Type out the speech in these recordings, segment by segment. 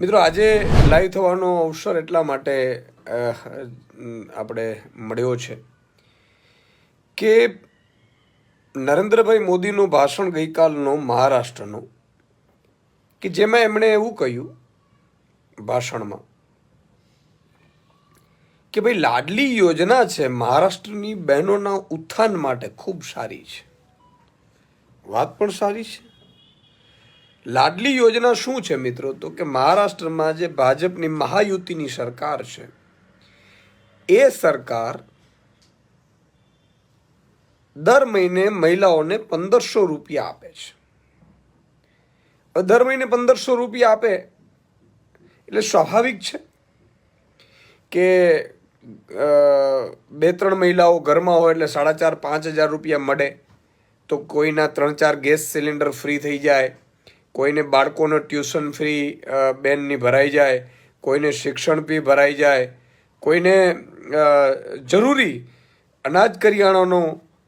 મિત્રો આજે લાઈવ થવાનો અવસર એટલા માટે આપણે મળ્યો છે કે નરેન્દ્રભાઈ મોદીનું ભાષણ ગઈકાલનો મહારાષ્ટ્રનું કે જેમાં એમણે એવું કહ્યું ભાષણમાં કે ભાઈ લાડલી યોજના છે મહારાષ્ટ્રની બહેનોના ઉત્થાન માટે ખૂબ સારી છે. વાત પણ સારી છે. લાડલી યોજના શું છે મિત્રો? તો કે મહારાષ્ટ્રમાં જે ભાજપની મહાયુતિની સરકાર છે એ સરકાર દર મહિને મહિલાઓને 1500 રૂપિયા આપે છે. દર મહિને 1500 રૂપિયા આપે એટલે સ્વાભાવિક છે કે બે ત્રણ મહિલાઓ ઘરમાં હોય એટલે 4500-5000 રૂપિયા મળે તો કોઈના 3-4 ગેસ સિલિન્ડર ફ્રી થઈ જાય, કોઈને બાળકોનો ટ્યુશન ફ્રી બેનની ભરાઈ જાય, કોઈને શિક્ષણ ફી ભરાઈ જાય, કોઈને જરૂરી અનાજ કરિયાણાનો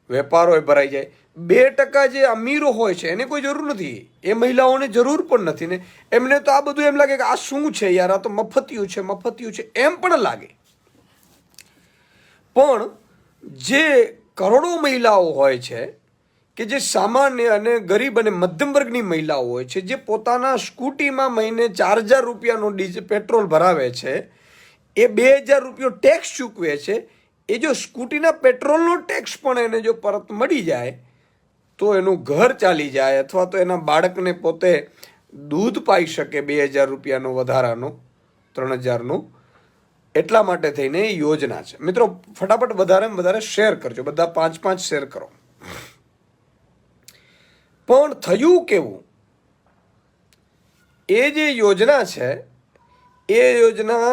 વેપાર હોય ભરાઈ જાય. 2% જે અમીરો હોય છે એને કોઈ જરૂર નથી, એ મહિલાઓને જરૂર પણ નથી ને એમને તો આ બધું એમ લાગે કે આ શું છે યાર, આ તો મફતિયું છે એમ પણ લાગે. પણ જે કરોડો મહિલાઓ હોય છે કે જે સામાન્ય અને ગરીબ અને મધ્યમ વર્ગની મહિલાઓ હોય છે, જે પોતાના સ્કૂટીમાં મહિને 4000 રૂપિયાનો પેટ્રોલ ભરાવે છે, એ 2000 રૂપિયો ટેક્સ ચૂકવે છે, એ જો સ્કૂટીના પેટ્રોલનો ટેક્સ પણ એને જો પરત મળી જાય તો એનું ઘર ચાલી જાય અથવા તો એના બાળકને પોતે દૂધ પાઈ શકે 2000 રૂપિયાનો વધારાનો 3000નો. એટલા માટે થઈને એ યોજના છે. મિત્રો ફટાફટ વધારેમાં વધારે શેર કરજો, બધા 5-5 શેર કરો. પણ થયું કેવું, એ જે યોજના છે એ યોજના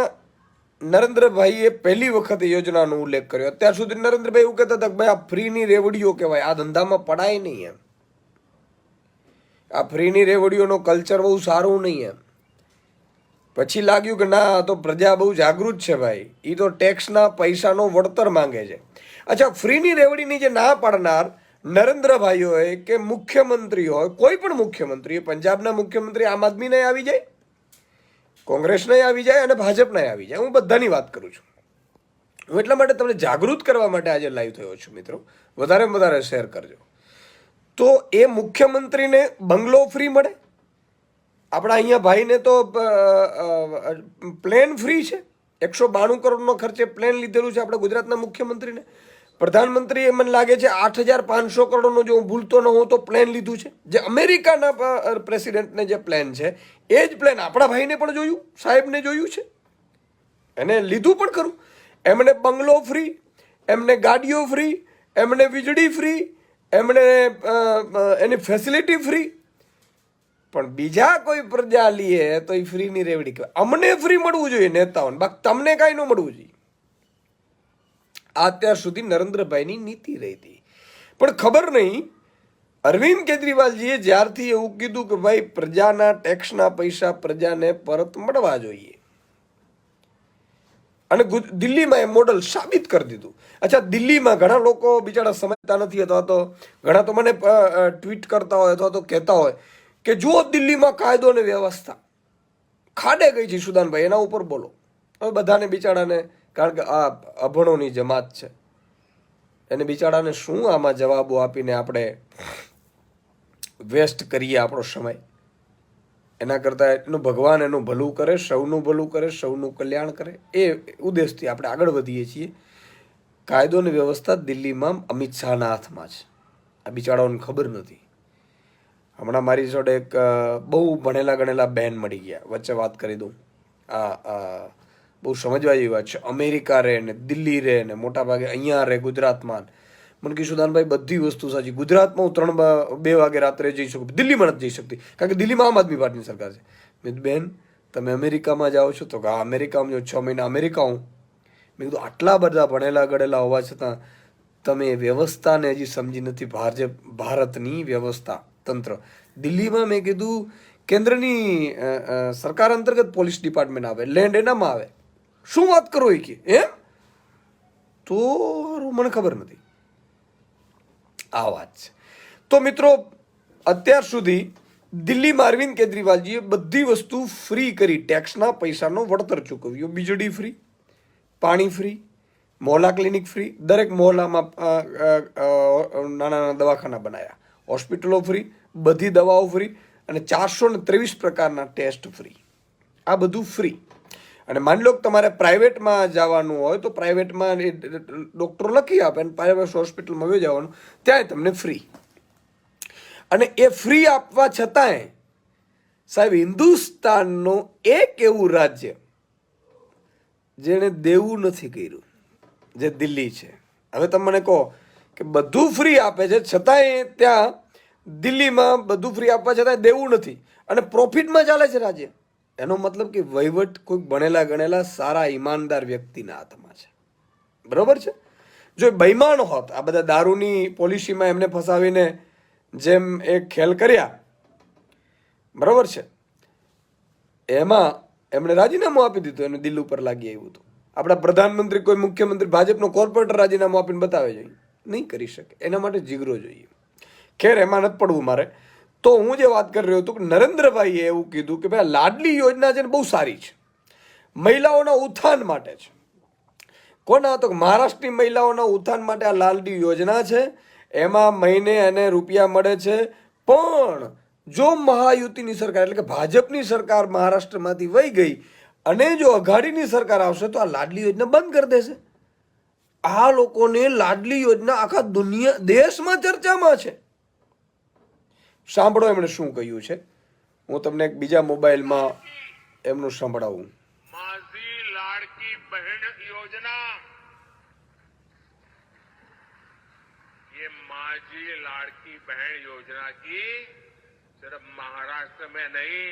નરેન્દ્રભાઈએ પહેલી વખત એ યોજનાનો ઉલ્લેખ કર્યો. અત્યાર સુધી નરેન્દ્રભાઈ એવું કહેતા હતા કે ભાઈ આ ફ્રીની રેવડીઓ કહેવાય, આ ધંધામાં પડાય નહીં એમ, આ ફ્રીની રેવડીઓનો કલ્ચર બહુ સારું નહીં એમ. પછી લાગ્યું કે ના, તો પ્રજા બહુ જાગૃત છે ભાઈ, એ તો ટેક્સના પૈસાનો વળતર માંગે છે. અચ્છા, ફ્રીની રેવડીની જે ના પાડનાર નરેન્દ્રભાઈ હોય કે મુખ્યમંત્રી હોય, કોઈ પણ મુખ્યમંત્રી, પંજાબના મુખ્યમંત્રી આમ આદમીને આવી જાય, કોંગ્રેસને આવી જાય અને ભાજપને આવી જાય, હું બધાની વાત કરું છું. હું એટલા માટે તમને જાગૃત કરવા માટે આજે લાઈવ થયો છું. મિત્રો વધારેમાં વધારે શેર કરજો. તો એ મુખ્યમંત્રીને બંગલો ફ્રી મળે, આપણા અહીંયા ભાઈને તો પ્લેન ફ્રી છે, 192 કરોડનો ખર્ચે પ્લેન લીધેલું છે આપણા ગુજરાતના મુખ્યમંત્રીને. પ્રધાનમંત્રીએ મને લાગે છે 8500 કરોડનો, જો હું ભૂલતો ન હોઉં તો પ્લેન લીધું છે. જે અમેરિકાના પ્રેસિડેન્ટને જે પ્લેન છે એ જ પ્લેન આપણા ભાઈને પણ જોયું, સાહેબને જોયું છે, એને લીધું પણ ખરું. એમને બંગલો ફ્રી, એમને ગાડીઓ ફ્રી, એમને વીજળી ફ્રી, એમને એની ફેસિલિટી ફ્રી. પણ બીજા કોઈ પ્રજા લઈએ તો એ ફ્રીની રેવડી કહેવાય. અમને ફ્રી મળવું જોઈએ નેતાઓને, બાકી તમને કાંઈ ન મળવું જોઈએ. આ અત્યાર સુધી નરેન્દ્રભાઈની નીતિ રહી હતી. પણ ખબર નહીં, અરવિંદ કેજરીવાલજીએ જ્યારથી એવું કીધું કે ભાઈ પ્રજાના ટેક્સના પૈસા પ્રજાને પરત મળવા જોઈએ, અને દિલ્હીમાં એ મોડલ સાબિત કરી દીધું. અચ્છા, દિલ્હીમાં ઘણા લોકો બિચારા સમજતા નથી, અથવા તો ઘણા તો મને ટ્વીટ કરતા હોય અથવા તો કહેતા હોય કે જુઓ દિલ્હીમાં કાયદો અને વ્યવસ્થા ખાડે ગઈ છે. સુદાનભાઈ એના ઉપર બોલો. હવે બધાને બિચારાને, કારણ કે આ અભણોની જમાત છે, એને બિચારાને શું આમાં જવાબો આપીને આપણે વેસ્ટ કરીએ આપણો સમય. એના કરતાં એનું ભગવાન એનું ભલું કરે, સૌનું ભલું કરે, સૌનું કલ્યાણ કરે, એ ઉદ્દેશથી આપણે આગળ વધીએ છીએ. કાયદો અને વ્યવસ્થા દિલ્હીમાં અમિત શાહના હાથમાં છે. આ બિચારાઓને ખબર નથી. હમણાં મારી જોડે એક બહુ ભણેલા ગણેલા બહેન મળી ગયા, વચ્ચે વાત કરી દઉં. બહુ સમજવા જેવી વાત છે. અમેરિકા રહે ને, દિલ્હી રહે ને, મોટાભાગે અહીંયા રહે ગુજરાતમાં. મને કહ્યું સુદાનભાઈ બધી વસ્તુ સાચી, ગુજરાતમાં હું 2 વાગે રાત્રે જઈ શકું, દિલ્હીમાં નથી જઈ શકતી કારણ કે દિલ્હીમાં આમ આદમી પાર્ટીની સરકાર છે. મેં બેન તમે અમેરિકામાં જાઓ છો? તો હા, અમેરિકામાં જો 6 મહિના અમેરિકા હું. મેં કીધું આટલા બધા ભણેલા ગણેલા હોવા છતાં તમે વ્યવસ્થાને હજી સમજી નથી, ભારતની વ્યવસ્થા તંત્ર. દિલ્હીમાં મેં કીધું કેન્દ્રની સરકાર અંતર્ગત પોલીસ ડિપાર્ટમેન્ટ આવે, લેન્ડ એનામાં આવે. શું વાત કરો એ કે એમ? તો મને ખબર નથી. આ વાત છે. તો મિત્રો અત્યાર સુધી દિલ્હીમાં અરવિંદ કેજરીવાલજીએ બધી વસ્તુ ફ્રી કરી, ટેક્સના પૈસાનો વળતર ચૂકવ્યું, વીજળી ફ્રી, પાણી ફ્રી, મોહલ્લા ક્લિનિક ફ્રી, દરેક મોહલ્લામાં નાના નાના દવાખાના બનાવ્યા, હોસ્પિટલો ફ્રી, બધી દવાઓ ફ્રી અને 423 પ્રકારના ટેસ્ટ ફ્રી. આ બધું ફ્રી. અને માની લો કે તમારે પ્રાઇવેટમાં જવાનું હોય તો પ્રાઇવેટમાં ડૉક્ટરો લખી આપે અને પ્રાઇવેટ હોસ્પિટલમાં વહી જવાનું, ત્યાં તમને ફ્રી. અને એ ફ્રી આપવા છતાંય સાહેબ હિન્દુસ્તાનનો એક એવું રાજ્ય જેણે દેવું નથી કર્યું, જે દિલ્હી છે. હવે તમે મને કહો કે બધું ફ્રી આપે છે છતાંય ત્યાં દિલ્હીમાં બધું ફ્રી આપવા છતાંય દેવું નથી અને પ્રોફિટમાં ચાલે છે રાજ્ય. એનો મતલબ કે વહીવટ કોઈક ભણેલા ગણેલા સારા ઈમાનદાર વ્યક્તિના હાથમાં છે. બરોબર છે. જો બેઈમાન હોત, આ બધા દારૂની પોલિસીમાં એમને ફસાવીને જેમ એક ખેલ કર્યા, બરોબર છે, એમાં એમણે રાજીનામું આપી દીધું, એનું દિલ ઉપર લાગી આવ્યું હતું. આપણા પ્રધાનમંત્રી, કોઈ મુખ્યમંત્રી, ભાજપનો કોર્પોરેટર રાજીનામું આપીને બતાવે જોઈએ, નહીં કરી શકે. એના માટે જીગરો જોઈએ. ખેર, એમાં નથી પડવું મારે. તો હું જે વાત કરી રહ્યો હતો કે નરેન્દ્રભાઈએ એવું કીધું કે ભાઈ લાડલી યોજના છે ને બહુ સારી છે, મહિલાઓના ઉત્થાન માટે છે. કોના? તો મહારાષ્ટ્રની મહિલાઓના ઉત્થાન માટે આ લાડલી યોજના છે. એમાં મહિને એને રૂપિયા મળે છે. પણ જો મહાયુતિની સરકાર એટલે કે ભાજપની સરકાર મહારાષ્ટ્રમાંથી વહી ગઈ અને જો અઘાડીની સરકાર આવશે તો આ લાડલી યોજના બંધ કરી દેશે. આ લોકોને લાડલી યોજના આખા દુનિયા દેશમાં ચર્ચામાં છે. સાંભળો એમણે શું કહ્યું છે. હું તમને એક બીજા મોબાઈલમાં એમનું સંભળાવું. माझी लाडकी बहन योजना, ये माझी लाडकी बहन योजना की सिर्फ महाराष्ट्र में नहीं,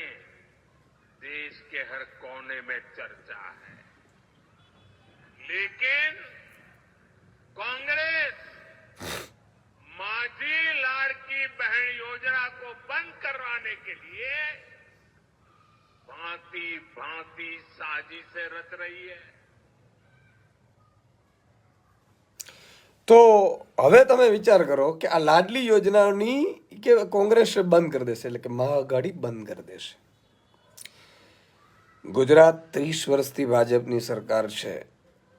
देश के हर कोने में चर्चा है. लेकिन कांग्रेस माझी लाडकी बहन योजना को बंद करवाने के लिए भांति भांति साजिशें रच रही है. તો હવે તમે વિચાર કરો કે આ લાડલી યોજનાની કે કોંગ્રેસ બંધ કરી દેશે, એટલે કે મહાઆઘાડી બંધ કરી દેશે. ગુજરાત 30 વર્ષથી ભાજપની સરકાર છે,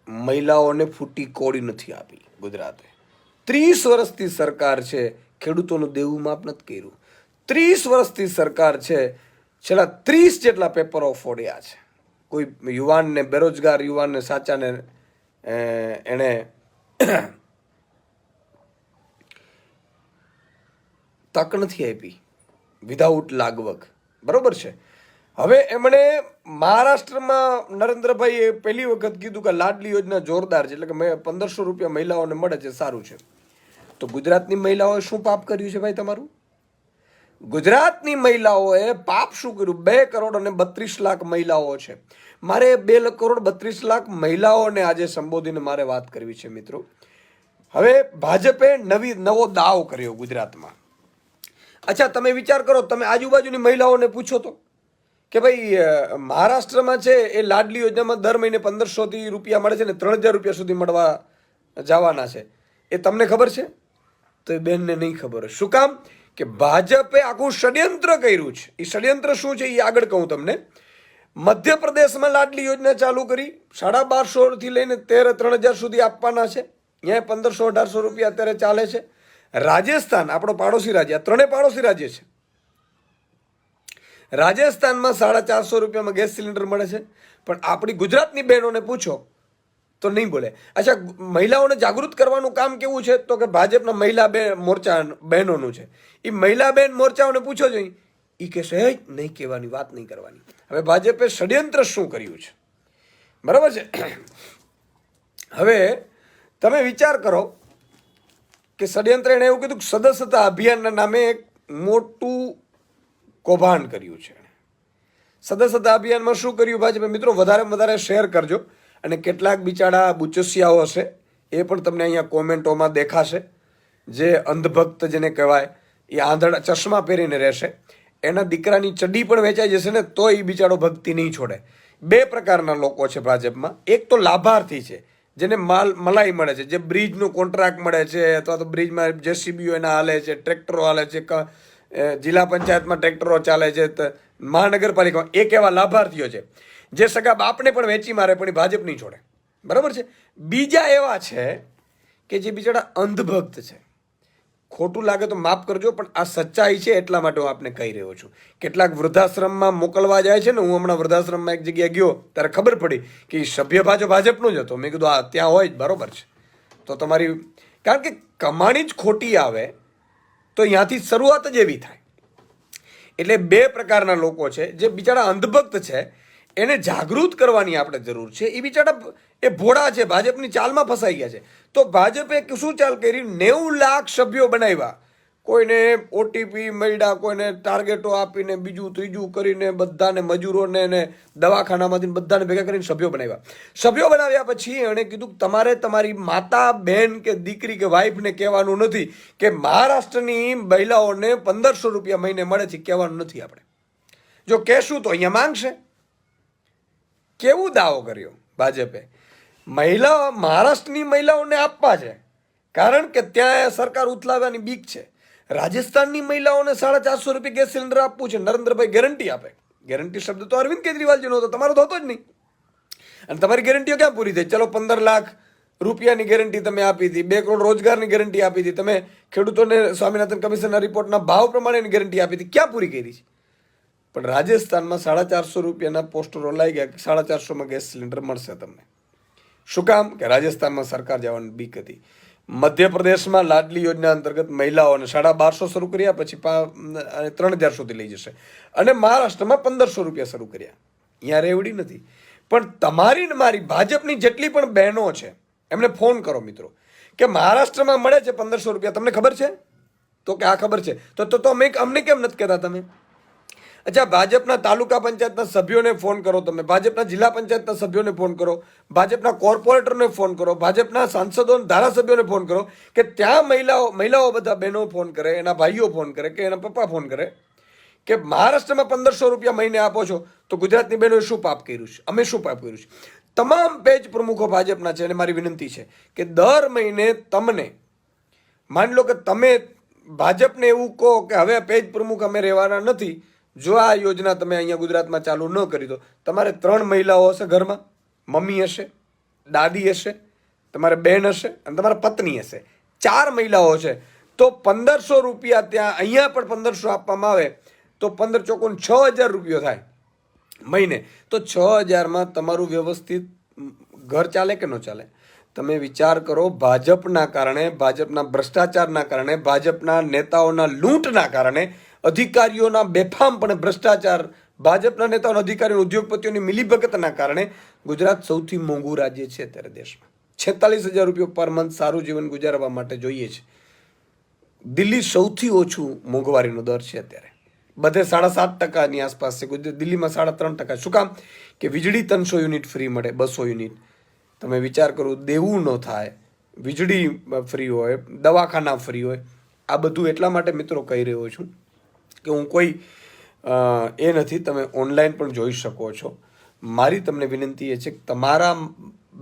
મહિલાઓને ફૂટી કોડી નથી આપી. ગુજરાતે 30 વર્ષથી સરકાર છે, ખેડૂતોનું દેવું માફ નથી કર્યું. 30 વર્ષથી સરકાર છે, છેલ્લા 30 જેટલા પેપરો ફોડ્યા છે. કોઈ યુવાનને, બેરોજગાર યુવાનને, સાચાને એણે તક નથી આપી વિધાઉટ લાગવગ. બરોબર છે. હવે એમણે મહારાષ્ટ્રમાં નરેન્દ્રભાઈએ પહેલી વખત કીધું કે લાડલી યોજના જોરદાર છે, એટલે કે 1500 રૂપિયા મહિલાઓને મળે છે, સારું છે. તો ગુજરાતની મહિલાઓએ શું પાપ કર્યું છે ભાઈ તમારું? ગુજરાતની મહિલાઓએ પાપ શું કર્યું? 2 કરોડ અને 32 લાખ મહિલાઓ છે. મારે 2 કરોડ 32 લાખ મહિલાઓને આજે સંબોધીને મારે વાત કરવી છે મિત્રો. હવે ભાજપે નવો દાવ કર્યો ગુજરાતમાં. અચ્છા, તમે વિચાર કરો, તમે આજુબાજુની મહિલાઓને પૂછો તો કે ભાઈ મહારાષ્ટ્રમાં છે એ લાડલી યોજનામાં દર મહિને 1500 રૂપિયા મળે છે ને 3000 રૂપિયા સુધી મળવા જવાના છે. એ તમને ખબર છે? તો એ બેનને નહીં ખબર હોય. શું કામ? કે ભાજપે આખું ષડયંત્ર કર્યું છે. એ ષડયંત્ર શું છે એ આગળ કહું તમને. મધ્યપ્રદેશમાં લાડલી યોજના ચાલુ કરી, 1250 થી લઈને 3000 સુધી આપવાના છે. અહીંયા 1500-1800 રૂપિયા અત્યારે ચાલે છે. રાજસ્થાન, આપણો પાડોશી રાજ્ય, આ ત્રણેય પાડોશી રાજ્ય છે. રાજસ્થાનમાં 450 રૂપિયામાં ગેસ સિલિન્ડર મળે છે. પણ આપણી ગુજરાતની બહેનોને પૂછો તો નહીં બોલે. અચ્છા, મહિલાઓને જાગૃત કરવાનું કામ કેવું છે? તો કે ભાજપના મહિલા મોરચા બહેનોનું છે. એ મહિલા બહેન મોરચાઓને પૂછો જોઈએ, એ કહેશે હે નહીં કહેવાની, વાત નહીં કરવાની. હવે ભાજપે ષડયંત્ર શું કર્યું છે, બરાબર છે. હવે તમે વિચાર કરો કે ષડયંત્ર એણે એવું કીધું કે સદસ્યતા અભિયાનના નામે એક મોટું કૌભાંડ કર્યું છે. સદસ્યતા અભિયાનમાં શું કર્યું ભાજપે? મિત્રો વધારે શેર કરજો. અને કેટલાક બિચારા બુચસિયાઓ હશે એ પણ તમને અહીંયા કોમેન્ટોમાં દેખાશે, જે અંધભક્ત જેને કહેવાય, એ આંધળા ચશ્મા પહેરીને રહેશે. એના દીકરાની ચડ્ડી પણ વેચાઈ જશે ને તો એ બિચારો ભક્તિ નહીં છોડે. 2 પ્રકારના લોકો છે ભાજપમાં. એક તો લાભાર્થી છે, જેને મલાઈ મળે છે, જે બ્રિજનો કોન્ટ્રાક્ટ મળે છે, અથવા તો બ્રિજમાં જેસીબીઓ એના હાલે છે, ટ્રેક્ટરો હાલે છે, જિલ્લા પંચાયતમાં ટ્રેક્ટરો ચાલે છે, મહાનગરપાલિકામાં એક એવા લાભાર્થીઓ છે જે સગા બાપને પણ વેચી મારે પણ એ ભાજપ નહીં છોડે, બરાબર છે. બીજા એવા છે કે જે બિચારા અંધભક્ત છે. ખોટું લાગે તો માફ કરજો, પણ આ સચ્ચાઈ છે, એટલા માટે હું આપને કહી રહ્યો છું. કેટલાક વૃદ્ધાશ્રમમાં મોકલવા જાય છે ને, હું હમણાં વૃદ્ધાશ્રમમાં એક જગ્યાએ ગયો ત્યારે ખબર પડી કે એ સભ્ય ભાજપનો જ હતો. મેં કીધું આ ત્યાં હોય જ, બરોબર છે. તો તમારી, કારણ કે કમાણી જ ખોટી આવે તો અહીંયાથી શરૂઆત જ એવી થાય. એટલે બે પ્રકારના લોકો છે જે બિચારા અંધભક્ત છે, એને જાગૃત કરવાની આપણે જરૂર છે. એ બિચારા એ ભોળા છે, ભાજપની ચાલમાં ફસાઈ ગયા છે. તો ભાજપે શું ચાલ કરી, 90 લાખ સભ્યો બનાવ્યા, કોઈને ઓટીપી મળ્યા, કોઈને ટાર્ગેટો આપીને બીજું ત્રીજું કરીને બધાને મજૂરોને ને દવાખાનામાંથી બધાને ભેગા કરીને સભ્યો બનાવ્યા. સભ્યો બનાવ્યા પછી એણે કીધું તમારે તમારી માતા, બહેન કે દીકરી કે વાઈફને કહેવાનું નથી કે મહારાષ્ટ્રની મહિલાઓને 1500 રૂપિયા મહિને મળે છે, કહેવાનું નથી. આપણે જો કહેશું તો અહીંયા માંગશે. કેવું દાવો કર્યો ભાજપે, મહારાષ્ટ્રની મહિલાઓને આપવા છે કારણ કે ત્યાં સરકાર ઉથલાવવાની બીક છે. રાજસ્થાનની મહિલાઓને 450 રૂપિયા ગેસ સિલિન્ડર આપવું છે. નરેન્દ્રભાઈ ગેરંટી આપે. ગેરંટી શબ્દ તો અરવિંદ કેજરીવાલજીનો હતો, તમારો તો હતો જ નહીં. અને તમારી ગેરંટીઓ ક્યાં પૂરી થઈ? ચલો 15 લાખ રૂપિયાની ગેરંટી તમે આપી હતી, 2 કરોડ રોજગારની ગેરંટી આપી હતી, તમે ખેડૂતોને સ્વામિનાથન કમિશનના રિપોર્ટના ભાવ પ્રમાણેની ગેરંટી આપી હતી, ક્યાં પૂરી કરી છે? પણ રાજસ્થાનમાં 450 રૂપિયાના પોસ્ટરો લાગી ગયા કે 450માં ગેસ સિલિન્ડર મળશે તમને. શું કામ? કે રાજસ્થાનમાં સરકાર જવાની બીક હતી. મધ્યપ્રદેશમાં લાડલી યોજના અંતર્ગત મહિલાઓને 1250 શરૂ કર્યા, પછી 3000 સુધી લઈ જશે. અને મહારાષ્ટ્રમાં 1500 રૂપિયા શરૂ કર્યા. અહીંયા રેવડી નથી. પણ તમારી ને મારી ભાજપની જેટલી પણ બહેનો છે એમને ફોન કરો મિત્રો, કે મહારાષ્ટ્રમાં મળે છે 1500 રૂપિયા, તમને ખબર છે? તો કે આ ખબર છે. તો અમને કેમ નથી કહેતા તમે? અચ્છા, ભાજપના તાલુકા પંચાયતના સભ્યોને ફોન કરો, તમે ભાજપના જિલ્લા પંચાયતના સભ્યોને ફોન કરો, ભાજપના કોર્પોરેટરને ફોન કરો, ભાજપના સાંસદો ધારાસભ્યોને ફોન કરો, કે ત્યાં મહિલાઓ બધા બહેનો ફોન કરે, એના ભાઈઓ ફોન કરે કે એના પપ્પા ફોન કરે કે મહારાષ્ટ્રમાં 1500 રૂપિયા મહિને આપો છો તો ગુજરાતની બહેનોએ શું પાપ કર્યું છે, અમે શું પાપ કર્યું છે? તમામ પેજ પ્રમુખો ભાજપના છે અને મારી વિનંતી છે કે દર મહિને તમને, માની લો કે તમે ભાજપને એવું કહો કે હવે પેજ પ્રમુખ અમે રહેવાના નથી, જો આ યોજના તમે અહીંયા ગુજરાતમાં ચાલુ ન કરી દો, તમારે 3 મહિલાઓ હશે ઘરમાં, મમ્મી હશે, દાદી હશે, તમારે બહેન હશે અને તમારા પત્ની હશે, 4 મહિલાઓ છે, તો 1500 રૂપિયા ત્યાં અહીંયા પણ 1500 આપવામાં આવે તો 15 ચોકોન 6000 રૂપિયો થાય મહિને. તો 6000માં તમારું વ્યવસ્થિત ઘર ચાલે કે ન ચાલે? તમે વિચાર કરો. ભાજપના કારણે, ભાજપના ભ્રષ્ટાચારના કારણે, ભાજપના નેતાઓના લૂંટના કારણે, અધિકારીઓના બેફામપણે ભ્રષ્ટાચાર, ભાજપના નેતાઓના અધિકારીઓ, ઉદ્યોગપતિઓની મિલીભગતના કારણે ગુજરાત સૌથી મોંઘું રાજ્ય છે અત્યારે દેશમાં. 46000 રૂપિયા પર મંથ સારું જીવન ગુજારવા માટે જોઈએ છે. દિલ્હી સૌથી ઓછું મોંઘવારીનો દર છે અત્યારે, બધે 7.5%ની આસપાસ છે. દિલ્હીમાં 3.5%. શું કામ? કે વીજળી 300 યુનિટ ફ્રી મળે, 200 યુનિટ. તમે વિચાર કરો, દેવું ન થાય, વીજળી ફ્રી હોય, દવાખાના ફ્રી હોય. આ બધું એટલા માટે મિત્રો કહી રહ્યો છું કે હું કોઈ એ નથી, તમે ઓનલાઈન પણ જોઈ શકો છો. મારી તમને વિનંતી એ છે કે તમારા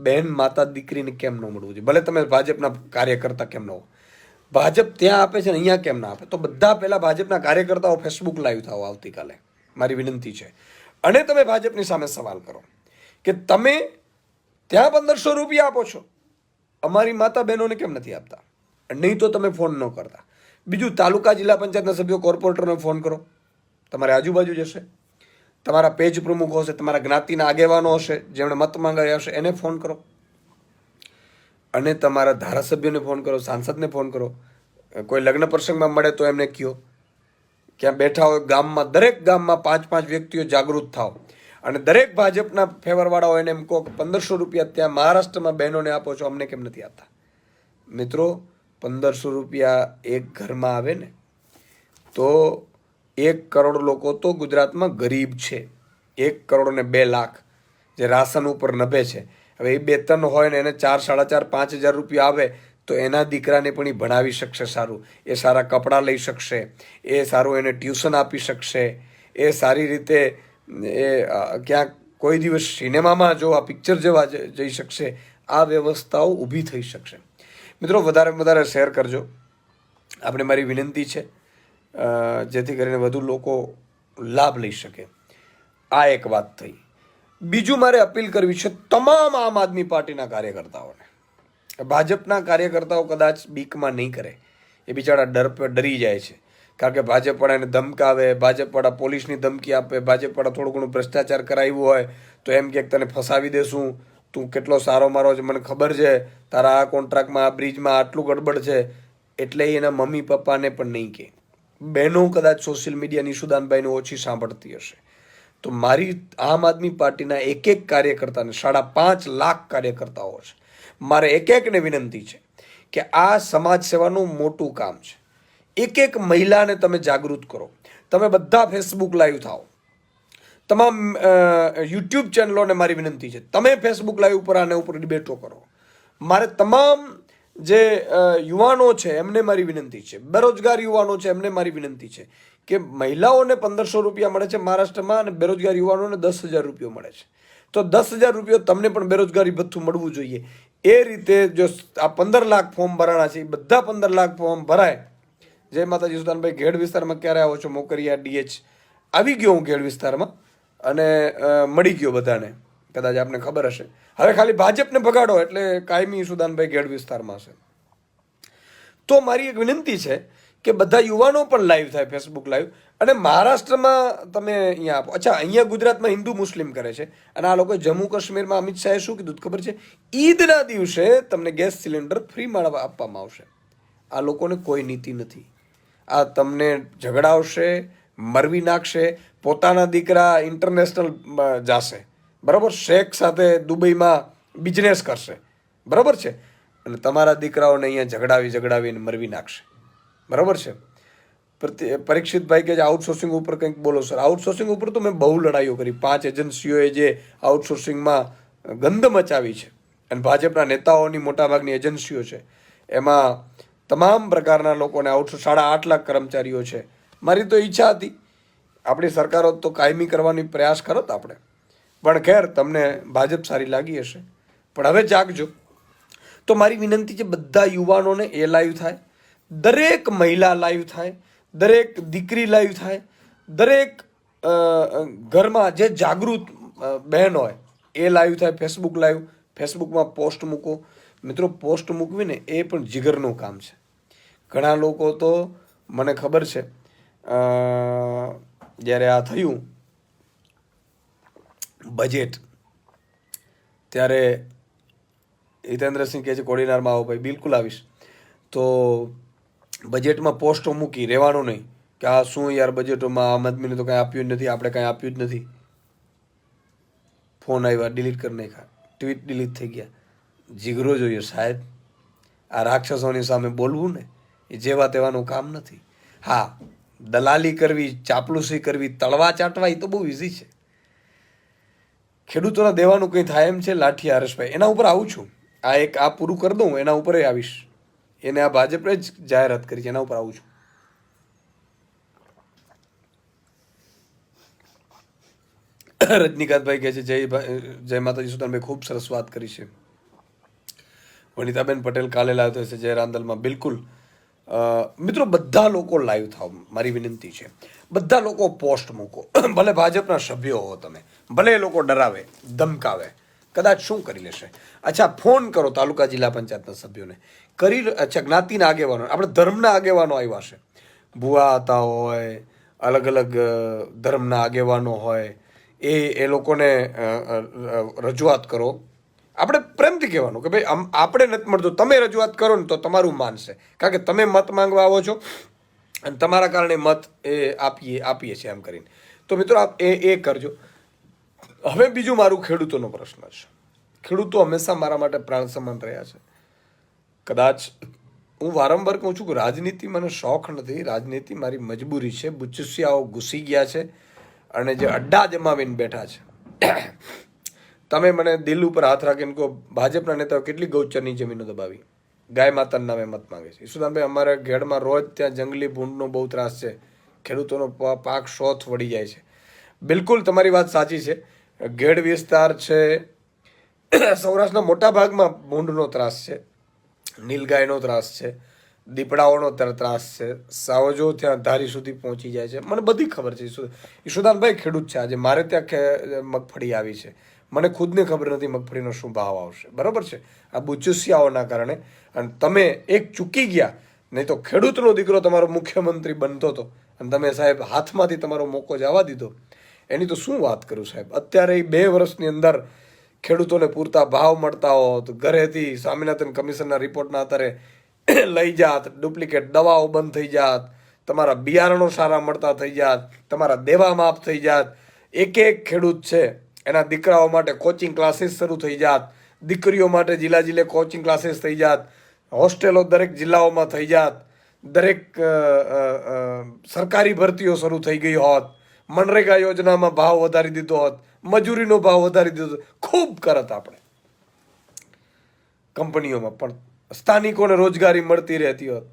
બહેન, માતા, દીકરીને કેમ ન મળવું જોઈએ? ભલે તમે ભાજપના કાર્યકર્તા કેમ ન હો, ભાજપ ત્યાં આપે છે ને અહીંયા કેમ ના આપે? તો બધા પહેલાં ભાજપના કાર્યકર્તાઓ ફેસબુક લાઈવ થાઓ આવતીકાલે, મારી વિનંતી છે. અને તમે ભાજપની સામે સવાલ કરો કે તમે ત્યાં 1500 રૂપિયા આપો છો, અમારી માતા બહેનોને કેમ નથી આપતા? નહીં તો તમે ફોન ન કરતા. બીજું, તાલુકા જિલ્લા પંચાયતના સભ્યો, કોર્પોરેટરને ફોન કરો, તમારે આજુબાજુ જશે, તમારા પેજ પ્રમુખો હશે, તમારા જ્ઞાતિના આગેવાનો હશે, જેમણે મત માંગ્યા હશે, એને ફોન કરો. અને તમારા ધારાસભ્યને ફોન કરો, સાંસદને ફોન કરો. કોઈ લગ્ન પ્રસંગમાં મળે તો એમને કહો, ક્યાં બેઠા હોય ગામમાં, દરેક ગામમાં 5-5 વ્યક્તિઓ જાગૃત થાવ. અને દરેક ભાજપના ફેવરવાળાઓ એને એમ કહો કે 1500 રૂપિયા ત્યાં મહારાષ્ટ્રમાં બહેનોને આપો છો, અમને કેમ નથી આપતા? મિત્રો, 1500 રૂપિયા એક ઘરમાં આવે ને તો 1 કરોડ લોકો તો ગુજરાતમાં ગરીબ છે. 1 કરોડ ને 2 લાખ જે રાશન ઉપર નભે છે. હવે એ 2-3 હોય ને એને 4,500-5,000 રૂપિયા આવે તો એના દીકરાને પણ એ ભણાવી શકશે સારું, એ સારા કપડાં લઈ શકશે, એ સારું એને ટ્યુશન આપી શકશે, એ સારી રીતે એ ક્યાંક કોઈ દિવસ સિનેમામાં જોવા, પિક્ચર જોવા જઈ શકશે. આ વ્યવસ્થાઓ ઊભી થઈ શકશે. મિત્રો, વધારે શેર કરજો. આપણે મારી વિનંતી છે જેથી કરીને વધુ લોકો લાભ લઈ શકે. આ એક વાત થઈ. બીજું મારે અપીલ કરવી છે તમામ આમ આદમી પાર્ટીના કાર્યકર્તાઓને. ભાજપના કાર્યકર્તાઓ કદાચ બીકમાં નહીં કરે, એ બિચારા ડરી જાય છે. કારણ કે ભાજપવાળાને ધમકાવે, ભાજપવાળા પોલીસની ધમકી આપે, ભાજપવાળા થોડું ઘણું ભ્રષ્ટાચાર કરાવ્યું હોય તો એમ કે તને ફસાવી દેશું, તું કેટલો સારો મારો છે મને ખબર છે, તારા આ કોન્ટ્રાક્ટમાં આ બ્રિજમાં આટલું ગડબડ છે, એટલે એના મમ્મી પપ્પાને પણ નહીં કહે. બહેનો કદાચ સોશિયલ મીડિયાની સુદાનભાઈને ઓછી સાંભળતી હશે, તો મારી આમ આદમી પાર્ટીના એક એક કાર્યકર્તાને 5.5 લાખ કાર્યકર્તાઓ છે, મારે એક એકને વિનંતી છે કે આ સમાજ સેવાનું મોટું કામ છે. એક એક મહિલાને તમે જાગૃત કરો. તમે બધા ફેસબુક લાઈવ થાઓ. તમામ યુટ્યુબ ચેનલોને મારી વિનંતી છે, તમે ફેસબુક લાઈવ ઉપર આને ઉપર ડિબેટો કરો. મારે તમામ જે યુવાનો છે એમને મારી વિનંતી છે, બેરોજગાર યુવાનો છે એમને મારી વિનંતી છે કે મહિલાઓને 1500 રૂપિયા મળે છે મહારાષ્ટ્રમાં અને બેરોજગાર યુવાનોને 10,000 રૂપિયા મળે છે. તો 10,000 રૂપિયા તમને પણ બેરોજગારી ભથ્થું મળવું જોઈએ. એ રીતે જો આ 15 લાખ ફોર્મ ભરાણા છે, એ બધા 15 લાખ ફોર્મ ભરાય. જય માતાજી. સુદાનભાઈ, ઘેડ વિસ્તારમાં ક્યારે આવો છો? મોકરિયા DH આવી ગયો હું ઘેડ વિસ્તારમાં અને મળી ગયો બધાને, કદાચ આપને ખબર હશે. હવે ખાલી ભાજપને ભગાડો એટલે કાયમી સુદાનભાઈ ઘેડ વિસ્તારમાં હશે. તો મારી એક વિનંતી છે કે બધા યુવાનો પણ લાઈવ થાય, ફેસબુક લાઈવ. અને મહારાષ્ટ્રમાં તમે અહીંયા આપો. અચ્છા, અહીંયા ગુજરાતમાં હિન્દુ મુસ્લિમ કરે છે અને આ લોકો જમ્મુ કાશ્મીરમાં અમિત શાહે શું કીધું ખબર છે? ઈદના દિવસે તમને ગેસ સિલિન્ડર ફ્રીમાં આપવામાં આવશે. આ લોકોને કોઈ નીતિ નથી. આ તમને ઝઘડાવશે, મરવી નાખશે. પોતાના દીકરા ઇન્ટરનેશનલ જાશે, બરાબર, શેખ સાથે દુબઈમાં બિઝનેસ કરશે, બરાબર છે, અને તમારા દીકરાઓને અહીંયા ઝઘડાવીને મરવી નાખશે, બરાબર છે. પરીક્ષિતભાઈ કે આઉટસોર્સિંગ ઉપર કંઈક બોલો સર. આઉટસોર્સિંગ ઉપર તો મેં બહુ લડાઈઓ કરી. 5 એજન્સીઓએ જે આઉટસોર્સિંગમાં ગંધ મચાવી છે અને ભાજપના નેતાઓની મોટાભાગની એજન્સીઓ છે, એમાં તમામ પ્રકારના લોકોને 8.5 લાખ કર્મચારીઓ છે. મારી તો ઈચ્છા હતી આપણી સરકારો તો કાયમી કરવાની પ્રયાસ કરત આપણે, પણ ખેર તમને ભાજપ સારી લાગી હશે. પણ હવે જાગજો. તો મારી વિનંતી છે બધા યુવાનોને એ લાઈવ થાય, દરેક મહિલા લાઈવ થાય, દરેક દીકરી લાઈવ થાય, દરેક ઘરમાં જે જાગૃત બહેન હોય એ લાઈવ થાય. ફેસબુક લાઈવ, ફેસબુકમાં પોસ્ટ મૂકો. મિત્રો, પોસ્ટ મૂકવીને એ પણ જીગરનું કામ છે. ઘણા લોકો તો મને ખબર છે જ્યારે આ થયું બજેટ ત્યારે હિતેન્દ્રસિંહ કહે છે કોડીનારમાં આવો ભાઈ. બિલકુલ આવીશ. તો બજેટમાં પોસ્ટો મૂકી રહેવાનું નહીં કે આ શું યાર બજેટોમાં આમ આદમીને તો કાંઈ આપ્યું જ નથી, આપણે કાંઈ આપ્યું જ નથી. ફોન આવ્યા, ડિલીટ કરી નાખ્યા, ટ્વીટ ડિલીટ થઈ ગયા. જીગરો જોઈએ સાહેબ. આ રાક્ષસોની સામે બોલવું ને એ જેવા તેવાનું કામ નથી. હા, દલાલી કરવી, ચાપલુસી કરવી, તળવા ચાટવા એ તો બહુ ઇઝી છે. ખેડૂતોના દેવાનું કંઈ થાય એમ છે? લાઠી હરેશભાઈ, એના ઉપર આવું છું. આ પૂરું કરી દઉં, એના ઉપર આવીશ. એને આ ભાજપે જ જાહેરાત કરી છે, એના ઉપર આવું છું. રજનીકાંતભાઈ કહે છે જય માતાજી સુદાનભાઈ, ખૂબ સરસ વાત કરી છે. વનિતાબેન પટેલ કાલે લાઈવ થશે જય રાંદલમાં. બિલકુલ મિત્રો, બધા લોકો લાઈવ થાવ, મારી વિનંતી છે. બધા લોકો પોસ્ટ મૂકો. ભલે ભાજપના સભ્યો હો તમે, ભલે એ લોકો ડરાવે, ધમકાવે, કદાચ શું કરી લેશે. અચ્છા, ફોન કરો તાલુકા જિલ્લા પંચાયતના સભ્યોને કરી. અચ્છા, જ્ઞાતિના આગેવાનો, આપણે ધર્મના આગેવાનો આવ્યા છે, ભુવા હતા હોય, અલગ અલગ ધર્મના આગેવાનો હોય, એ લોકોને રજૂઆત કરો. આપણે પ્રેમથી કહેવાનું કે ભાઈ આપણે નથી મળતું, તમે રજૂઆત કરો ને તો તમારું માનશે. કારણ કે તમે મત માંગવા આવો છો અને તમારા કારણે મત એ આપીએ છીએ એમ કરીને. તો મિત્રો આપ એ કરજો. હવે બીજું મારું ખેડૂતોનો પ્રશ્ન છે. ખેડૂતો હંમેશા મારા માટે પ્રાણ સમાન રહ્યા છે. કદાચ હું વારંવાર કહું છું કે રાજનીતિ મને શોખ નથી, રાજનીતિ મારી મજબૂરી છે. બુચુસિયાઓ ઘૂસી ગયા છે અને જે અડ્ડા જમાવીને બેઠા છે. તમે મને દિલ ઉપર હાથ રાખીને કહો, ભાજપના નેતાઓ કેટલી ગૌચરની જમીનો દબાવી, ગાય માતાના નામે મત માંગે છે. ઈસુદાનભાઈ, અમારા ઘેડમાં રોજ ત્યાં જંગલી ભૂંડનો બહુ ત્રાસ છે. ખેડૂતોનો પાક શોથ વળી જાય છે. બિલકુલ તમારી વાત સાચી છે. ઘેડ વિસ્તાર છે, સૌરાષ્ટ્રના મોટા ભાગમાં ભૂંડનો ત્રાસ છે, નીલગાયનો ત્રાસ છે, દીપડાઓનો ત્રાસ છે, સાવજો ત્યાં ધારી સુધી પહોંચી જાય છે. મને બધી ખબર છે. ઈશુદાનભાઈ ખેડૂત છે. આજે મારે ત્યાં મગફળી આવી છે, મને ખુદને ખબર નથી મગફળીનો શું ભાવ આવશે. બરાબર છે, આ બુચુસિયાઓના કારણે. અને તમે એક ચૂકી ગયા, નહીં તો ખેડૂતનો દીકરો તમારો મુખ્યમંત્રી બનતો હતો અને તમે સાહેબ હાથમાંથી તમારો મોકો જવા દીધો. એની તો શું વાત કરું સાહેબ. અત્યારે 2 વર્ષની અંદર ખેડૂતોને પૂરતા ભાવ મળતા હોત, ઘરેથી સ્વામિનાથન કમિશનના રિપોર્ટના આધારે લઈ જાત, ડુપ્લિકેટ દવાઓ બંધ થઈ જાત, તમારા બિયારણો સારા મળતા થઈ જાત, તમારા દેવા માફ થઈ જાત, એક ખેડૂત છે એના દીકરાઓ માટે કોચિંગ ક્લાસીસ શરૂ થઈ જાત, દીકરીઓ માટે જિલ્લે કોચિંગ ક્લાસીસ થઈ જાત, હોસ્ટેલો દરેક જિલ્લાઓમાં થઈ જાત, દરેક સરકારી ભરતીઓ શરૂ થઈ ગઈ હોત, મનરેગા યોજનામાં ભાવ વધારી દીધો હોત, મજૂરીનો ભાવ વધારી દીધો, ખૂબ કરત આપણે કંપનીઓમાં, પણ સ્થાનિકોને રોજગારી મળતી રહેતી હોત.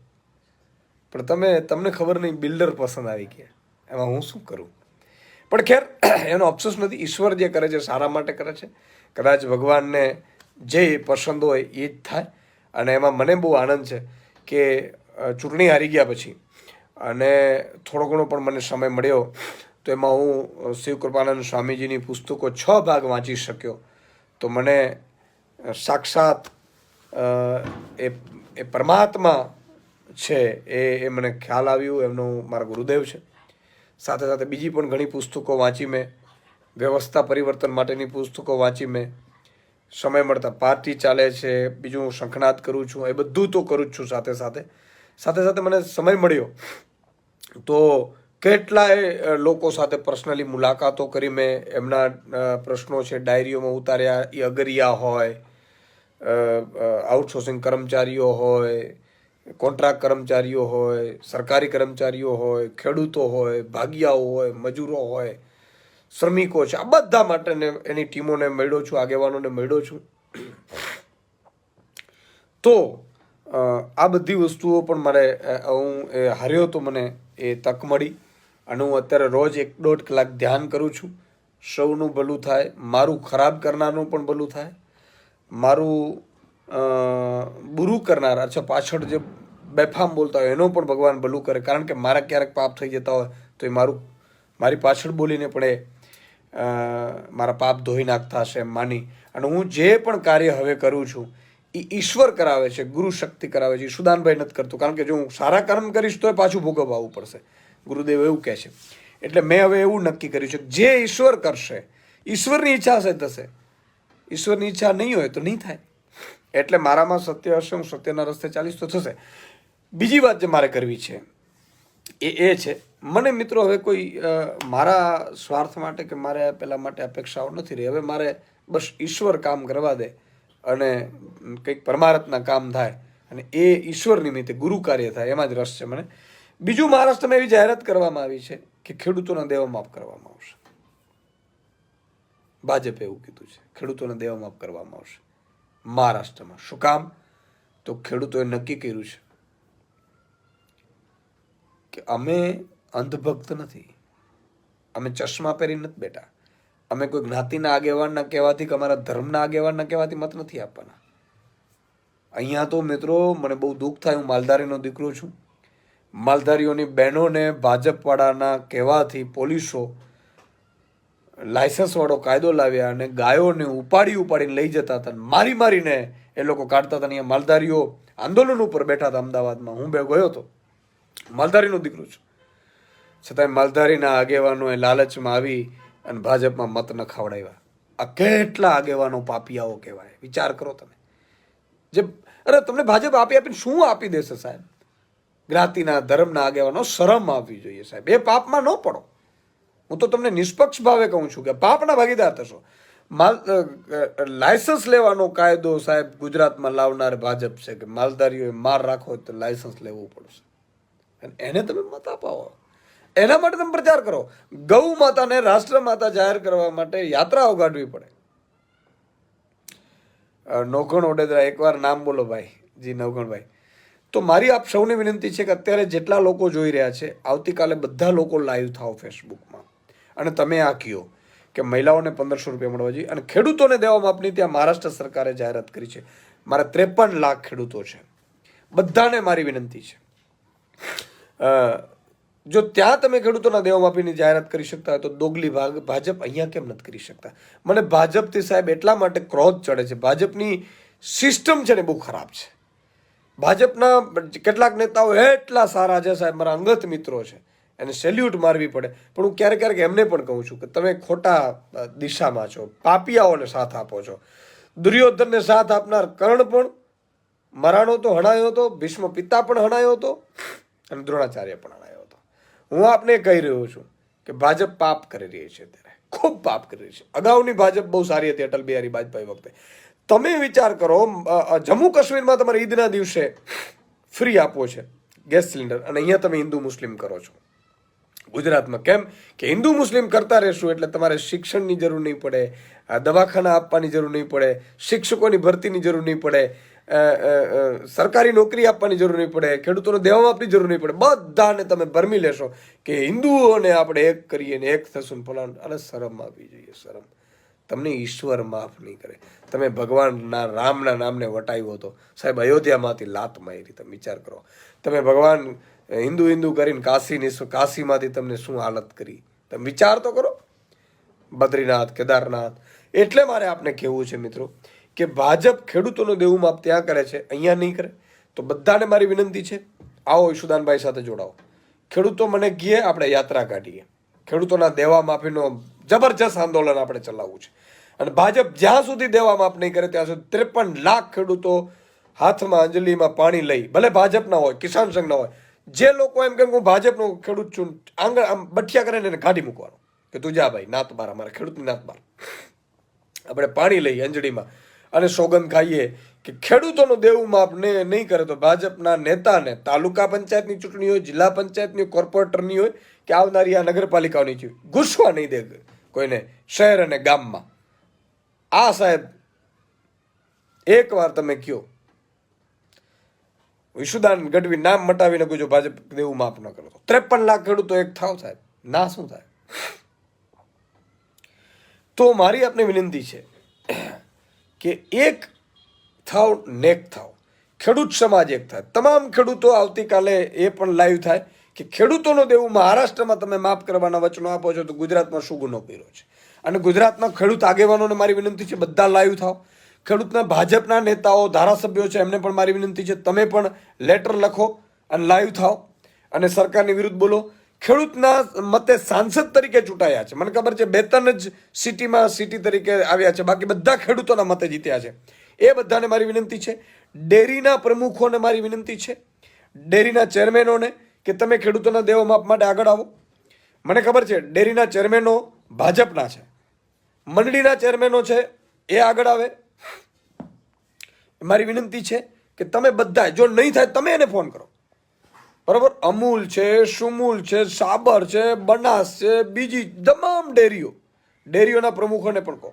પણ તમને ખબર નહીં, બિલ્ડર પસંદ આવી ગયા. એમાં હું શું કરું? પણ ખેર, એનો અફસોસ નથી. ઈશ્વર જે કરે છે સારા માટે કરે છે. કદાચ ભગવાનને જે પસંદ હોય એ જ થાય. અને એમાં મને બહુ આનંદ છે કે ચૂંટણી હારી ગયા પછી અને થોડો ઘણો પણ મને સમય મળ્યો તો એમાં હું શિવકૃપાનંદ સ્વામીજીની પુસ્તકો 6 ભાગ વાંચી શક્યો. તો મને સાક્ષાત એ પરમાત્મા છે એ મને ખ્યાલ આવ્યું. એમનો મારા ગુરુદેવ છે. સાથે સાથે બીજી પણ ઘણી પુસ્તકો વાંચી મેં. વ્યવસ્થા પરિવર્તન માટેની પુસ્તકો વાંચી મેં. સમય મળતા પાર્ટી ચાલે છે, બીજું હું શંખનાદ કરું છું, એ બધું તો કરું જ છું. સાથે સાથે મને સમય મળ્યો તો કેટલાય લોકો સાથે પર્સનલી મુલાકાતો કરી મેં. એમના પ્રશ્નો છે ડાયરીઓમાં ઉતાર્યા. એ અગરિયા હોય, આઉટસોર્સિંગ કર્મચારીઓ હોય, કોન્ટ્રાક્ટ કર્મચારીઓ હોય, સરકારી કર્મચારીઓ હોય, ખેડૂતો હોય, ભાગિયાઓ હોય, મજૂરો હોય, શ્રમિકો છે, આ બધા માટે એની ટીમોને મળ્યો છું, આગેવાનોને મળ્યો છું. તો આ બધી વસ્તુઓ પણ મારે હું હાર્યો તો મને એ તક મળી. અને હું અત્યારે રોજ 1-1.5 કલાક ધ્યાન કરું છું. સૌનું ભલું થાય, મારું ખરાબ કરનારનું પણ ભલું થાય, મારું બુરું કરનાર, અચ્છા પાછળ જે બેફામ બોલતા હોય એનો પણ ભગવાન ભલું કરે. કારણ કે મારા ક્યારેક પાપ થઈ જતા હોય તો એ મારી પાછળ બોલીને પણ એ મારા પાપ ધોઈ નાખતા હશે એમ માની. અને હું જે પણ કાર્ય હવે કરું છું એ ઈશ્વર કરાવે છે, ગુરુ શક્તિ કરાવે છે. સુદાનભાઈ નથી કરતું. કારણ કે જો હું સારા કર્મ કરીશ તો પાછું ભોગવવા આવવું પડશે. ગુરુદેવ એવું કહે છે. એટલે મેં હવે એવું નક્કી કર્યું છે કે જે ઈશ્વર કરશે, ઈશ્વરની ઈચ્છા હશે થશે, ઈશ્વરની ઈચ્છા નહીં હોય તો નહીં થાય. એટલે મારામાં સત્ય હશે, હું સત્યના રસ્તે ચાલીશ તો થશે. બીજી વાત જે મારે કરવી છે એ છે, મને મિત્રો હવે કોઈ મારા સ્વાર્થ માટે કે મારે પેલા માટે અપેક્ષાઓ નથી રહી. હવે મારે બસ ઈશ્વર કામ કરવા દે અને કંઈક પરમાર્થના કામ થાય અને એ ઈશ્વર નિમિત્તે ગુરુ કાર્ય થાય, એમાં જ રસ છે મને. બીજું, મહારાષ્ટ્રમાં એવી જાહેરાત કરવામાં આવી છે કે ખેડૂતોના દેવા માફ કરવામાં આવશે. ભાજપે એવું કીધું છે, ખેડૂતોના દેવા માફ કરવામાં આવશે મહારાષ્ટ્રમાં. શું કામ? તો ખેડૂતોએ નક્કી કર્યું છે કે અમે અંધભક્ત નથી, અમે ચશ્મા પહેરી નથી બેઠા, અમે કોઈ જ્ઞાતિના આગેવાનના કહેવાથી કે અમારા ધર્મના આગેવાનના કહેવાથી મત નથી આપવાના. અહીંયા તો મિત્રો મને બહુ દુઃખ થાય. હું માલધારીનો દીકરો છું. માલધારીઓની બહેનોને ભાજપવાળાના કહેવાથી પોલીસો લાયસન્સવાળો કાયદો લાવ્યા અને ગાયોને ઉપાડીને લઈ જતા હતા, મારીને એ લોકો કાઢતા હતા. અહીંયા માલધારીઓ આંદોલન ઉપર બેઠા હતા અમદાવાદમાં. હું ગયો હતો, માલધારીનો દીકરો છું. છતાંય માલધારીના આગેવાનોએ લાલચમાં આવી અને ભાજપમાં મત ન ખવડાવ્યા. આ કેટલા આગેવાનો પાપિયાઓ કહેવાય. વિચાર કરો તમે. અરે તમને ભાજપ આપીને શું આપી દેશે સાહેબ? જ્ઞાતિના ધર્મના આગેવાનો શરમ આવવી જોઈએ સાહેબ. એ પાપમાં ન પડો. હું તો તમને નિષ્પક્ષ ભાવે કહું છું કે પાપના ભાગીદાર થશો. લાયસન્સ લેવાનો કાયદો સાહેબ ગુજરાતમાં લાવનાર ભાજપ છે કે માલધારીઓએ માર રાખવો તો લાયસન્સ લેવું પડશે. એને તમે મત અપાવો, એના માટે તમે પ્રચાર કરો. ગૌ માતાને રાષ્ટ્ર માતા જાહેર કરવા માટે યાત્રાઓ કાઢવી પડે. નવઘણ ઓડેદરા, એકવાર નામ બોલો ભાઈ. જી નવઘણભાઈ. તો મારી આપ સૌને વિનંતી છે કે અત્યારે જેટલા લોકો જોઈ રહ્યા છે, આવતીકાલે બધા લોકો લાઈવ થાઓ ફેસબુકમાં અને તમે આ કહો કે મહિલાઓને 1500 રૂપિયા મળવા જોઈએ. અને ખેડૂતોને દેવા માપની ત્યાં મહારાષ્ટ્ર સરકારે જાહેરાત કરી છે. મારા 53 લાખ ખેડૂતો છે. બધાને મારી વિનંતી છે, જો ત્યાં તમે ખેડૂતોના દેવા માફીની જાહેરાત કરી શકતા હોય તો દોગલી ભાજપ અહીંયા કેમ નથી કરી શકતા? મને ભાજપથી સાહેબ એટલા માટે ક્રોધ ચડે છે. ભાજપની સિસ્ટમ છે ને બહુ ખરાબ છે. ભાજપના કેટલાક નેતાઓ એટલા સારા છે સાહેબ, મારા અંગત મિત્રો છે, એને સેલ્યુટ મારવી પડે. પણ હું ક્યારેક ક્યારેક એમને પણ કહું છું કે તમે ખોટા દિશામાં છો, પાપિયાઓને સાથ આપો છો. દુર્યોધનને સાથ આપનાર કર્ણ પણ મરાણો તો હણાયો હતો, ભીષ્મ પિતા પણ હણાયો હતો અને દ્રોણાચાર્ય પણ હણાયો હતો. હું આપને કહી રહ્યો છું કે ભાજપ પાપ કરી રહી છે, અત્યારે ખૂબ પાપ કરી રહી છે. અગાઉની ભાજપ બહુ સારી હતી અટલ બિહારી વાજપેયી વખતે. તમે વિચાર કરો, જમ્મુ કાશ્મીરમાં તમારે ઈદના દિવસે ફ્રી આપવો છે ગેસ સિલિન્ડર, અને અહીંયા તમે હિન્દુ મુસ્લિમ કરો છો. ગુજરાતમાં કેમ કે હિન્દુ મુસ્લિમ કરતા રહેશું એટલે તમારે શિક્ષણની જરૂર નહીં પડે, દવાખાના આપવાની જરૂર નહીં પડે, શિક્ષકોની ભરતીની જરૂર નહીં પડે, સરકારી નોકરી આપવાની જરૂર નહીં પડે, ખેડૂતોને દેવા આપવાની જરૂર નહીં પડે. બધાને તમે ભરમી લેશો કે હિન્દુઓને આપણે એક કરીએ ને એક થશું ફલાણ. અરે શરમ આપવી જોઈએ, શરમ. તમને ઈશ્વર માફ નહીં કરે. તમે ભગવાનના રામના નામને વટાવ્યો હતો સાહેબ, અયોધ્યામાંથી લાત મારી. તમે વિચાર કરો, તમે ભગવાન હિન્દુ કરીને કાશીમાંથી તમને શું હાલત કરી, તમે વિચાર તો કરો. બદ્રીનાથ, કેદારનાથ. એટલે મારે આપને કહેવું છે મિત્રો કે ભાજપ ખેડૂતોનું દેવું માફ ત્યાં કરે છે, અહીંયા નહીં કરે. તો બધાને મારી વિનંતી છે, આવો ઈશુદાનભાઈ સાથે જોડાઓ. ખેડૂતો મને કહે આપણે યાત્રા કાઢીએ, ખેડૂતોના દેવા માફીનો જબરજસ્ત આંદોલન આપણે ચલાવવું છે. અને ભાજપ જ્યાં સુધી દેવા માફ નહીં કરે ત્યાં સુધી 53 લાખ ખેડૂતો હાથમાં અંજલિમાં પાણી લઈ, ભલે ભાજપના હોય, કિસાન સંઘના હોય, જે લોકો એમ કેમ હું ભાજપનો ખેડૂત છું, આંગળ આમ બઠિયા કરીને એને કાઢી મૂકવાનો કે તું જા ભાઈ, નાત બાર, અમારા ખેડૂતની નાત બાર. આપણે પાણી લઈએ અંજળીમાં અને સોગંદ ખાઈએ કે ખેડૂતોનું દેવું માફ નહીં કરે તો ભાજપના નેતાને તાલુકા પંચાયતની ચૂંટણી હોય, જિલ્લા પંચાયતની, કોર્પોરેટરની હોય કે આવનારી આ નગરપાલિકાઓની છે, ઘૂસવા નહીં દે કોઈને શહેર અને ગામમાં. આ સાહેબ એકવાર તમે કયો, વિશુદાન ગઢવી નામ મટાવીને કોઈ જો ભાજપ દેવું માફ ન કરો તો 53 લાખ ખેડૂતો એક થાવ સાહેબ, ના શું થાય? તો મારી આપને વિનંતી છે કે એક થાવ, નેક થાવ, ખેડૂત સમાજ એક થાય. તમામ ખેડૂતો આવતીકાલે એ પણ લાઈવ થાય કે ખેડૂતોનો દેવું મહારાષ્ટ્રમાં તમે માફ કરવાના વચનો આપો છો તો ગુજરાતમાં શું ગુનો કર્યો છે. અને ગુજરાતના ખેડૂત આગેવાનોને મારી વિનંતી છે, બધા લાઈવ થાવ. ખેડૂતના ભાજપના નેતાઓ, ધારાસભ્યો છે, એમને પણ મારી વિનંતી છે, તમે પણ લેટર લખો અને લાઈવ થાવ અને સરકારની વિરુદ્ધ બોલો. ખેડૂતના મતે સાંસદ તરીકે ચૂંટાયા છે, મને ખબર છે 2-3 જ સિટીમાં સિટી તરીકે આવ્યા છે, બાકી બધા ખેડૂતોના મતે જીત્યા છે. એ બધાને મારી વિનંતી છે. ડેરીના પ્રમુખોને મારી વિનંતી છે, ડેરીના ચેરમેનોને કે તમે ખેડૂતોના દેવા માફ માટે આગળ આવો. મને ખબર છે ડેરીના ચેરમેનો ભાજપના છે, મંડળીના ચેરમેનો છે એ આગળ આવે. મારી વિનંતી છે કે તમે બધા, જો નહીં થાય તમે એને ફોન કરો, બરાબર? અમૂલ છે, સુમૂલ છે, સાબર છે, બનાસ છે, બીજી તમામ ડેરીઓના પ્રમુખોને પણ કહો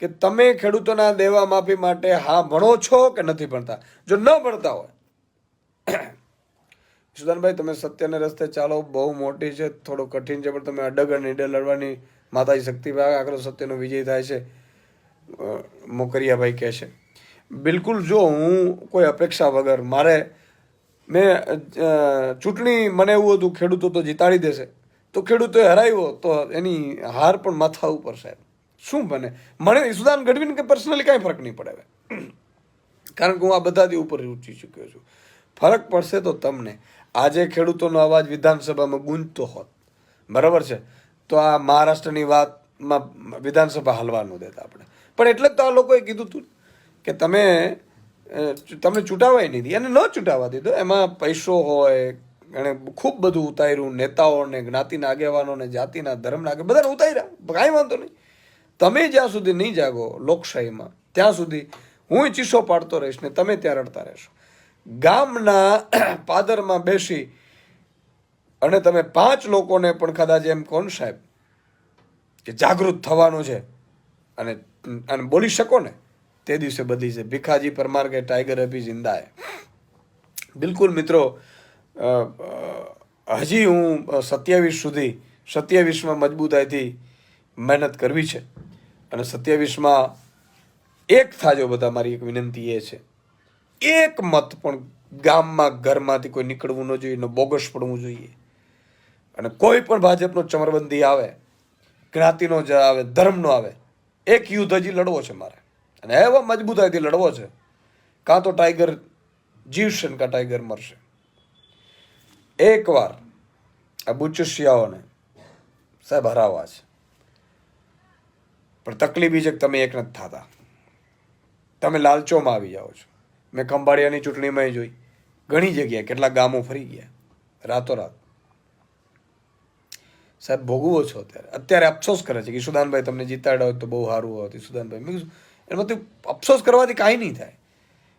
કે તમે ખેડૂતોના દેવા માફી માટે હા ભણો છો કે નથી ભણતા. જો ન ભણતા હોય, સુદાનભાઈ તમે સત્યને રસ્તે ચાલો, બહુ મોટી છે, થોડું કઠિન છે, પણ તમે અડગ અને ઈડર લડવાની માતાજી શક્તિભાઈ આખરો સત્યનો વિજય થાય છે, મોકરિયાભાઈ કહે છે. બિલકુલ. જો હું કોઈ અપેક્ષા વગર, મેં ચૂંટણી, મને એવું હતું ખેડૂતો તો જીતાડી દેશે, તો ખેડૂતોએ હરાવ્યો તો એની હાર પણ માથા ઉપર સાહેબ. શું બને? મને ઈશુદાન ગઢવીને કે પર્સનલી કાંઈ ફરક નહીં પડે હવે, કારણ કે હું આ બધાથી ઉપર રૂચી ચૂક્યો છું. ફરક પડશે તો તમને. આજે ખેડૂતોનો અવાજ વિધાનસભામાં ગુંજતો હોત, બરાબર છે, તો આ મહારાષ્ટ્રની વાતમાં વિધાનસભા હલવા ન દેતા આપણે. પણ એટલે જ તો આ લોકોએ કીધું હતું કે તમને ચૂંટાવાય નહીં દી, એને ન ચૂંટાવા દીધો. એમાં પૈસો હોય, એણે ખૂબ બધું ઉતાર્યું, નેતાઓને, જ્ઞાતિના આગેવાનોને, જાતિના, ધર્મના આગળ બધાને ઉતાર્યા, કાંઈ વાંધો નહીં. તમે જ્યાં સુધી નહીં જાગો લોકશાહીમાં ત્યાં સુધી હું ચીસો પાડતો રહીશ ને તમે ત્યાં રડતા રહેશો. ગામના પાદરમાં બેસી અને તમે 5 લોકોને પણ કદાચ એમ કોણ સાહેબ કે જાગૃત થવાનું છે અને બોલી શકો ને, તે દિવસે બદલી છે. ભીખાજી પરમાર કે ટાઈગર અભી જિંદા હે. બિલકુલ મિત્રો, હજી હું 27માં મજબૂતાઈથી મહેનત કરવી છે અને 27માં એક થાજો બધા. મારી એક વિનંતી એ છે, એક મત પણ ગામમાં ઘરમાંથી કોઈ નીકળવું ન જોઈએ, ન બોગસ પડવું જોઈએ. અને કોઈ પણ ભાજપનો ચમરબંધી આવે, જ્ઞાતિનો જ આવે, ધર્મનો આવે, એક યુદ્ધ હજી લડવો છે મારે, અને એવા મજબૂતાઈથી લડવો છે. કાં તો ટાઈગર જીવશે ને કાં ટાઈગર મરશે. એકવાર આ બુચુશિયાઓને સાહેબ હરાવવા છે, પણ તકલીફ એ છે કે તમે એક નથી થતા, તમે લાલચોમાં આવી જાઓ છો. મેં ખંભાળિયાની ચૂંટણીમાં જોઈ, ઘણી જગ્યાએ કેટલાક ગામો ફરી ગયા રાતોરાત. સાહેબ ભોગવો છો અત્યારે અફસોસ કરે છે કે ઈશુદાનભાઈ તમને જીતાડ્યા હોત તો બહુ સારું હોત. ઈશુદાનભાઈ મેં કીધું એમાંથી અફસોસ કરવાથી કાંઈ નહીં થાય.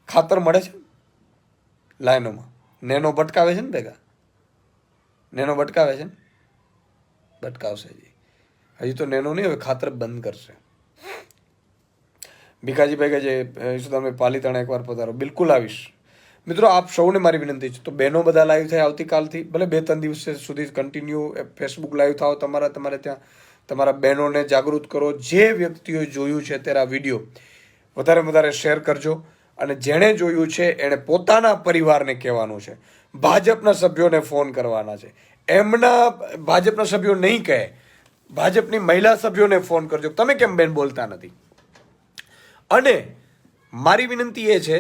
ખાતર મળે છે લાઈનોમાં, નેનો ભટકાવે છે ને ભેગા, નેનો ભટકાવે છે ને, ભટકાવશે હજી તો નેનો નહીં, હવે ખાતર બંધ કરશે. ભીખાજીભાઈ કે જે ઈશુદાનભાઈ પાલીતાણા એકવાર પધારો, બિલકુલ આવીશ. મિત્રો આપ સૌને મારી વિનંતી છે, તો બહેનો બધા લાઈવ થાય આવતીકાલથી, ભલે 2-3 દિવસ સુધી કન્ટિન્યુ ફેસબુક લાઈવ થાવ, તમારે ત્યાં તમારા બહેનોને જાગૃત કરો. જે વ્યક્તિઓએ જોયું છે અત્યારે આ વિડીયો વધારે વધારે શેર કરજો, અને જેણે જોયું છે એણે પોતાના પરિવારને કહેવાનું છે. ભાજપના સભ્યોને ફોન કરવાના છે, એમના ભાજપના સભ્યો નહીં કહે, ભાજપની મહિલા સભ્યોને ફોન કરજો, તમે કેમ બેન બોલતા નથી. અને મારી વિનંતી એ છે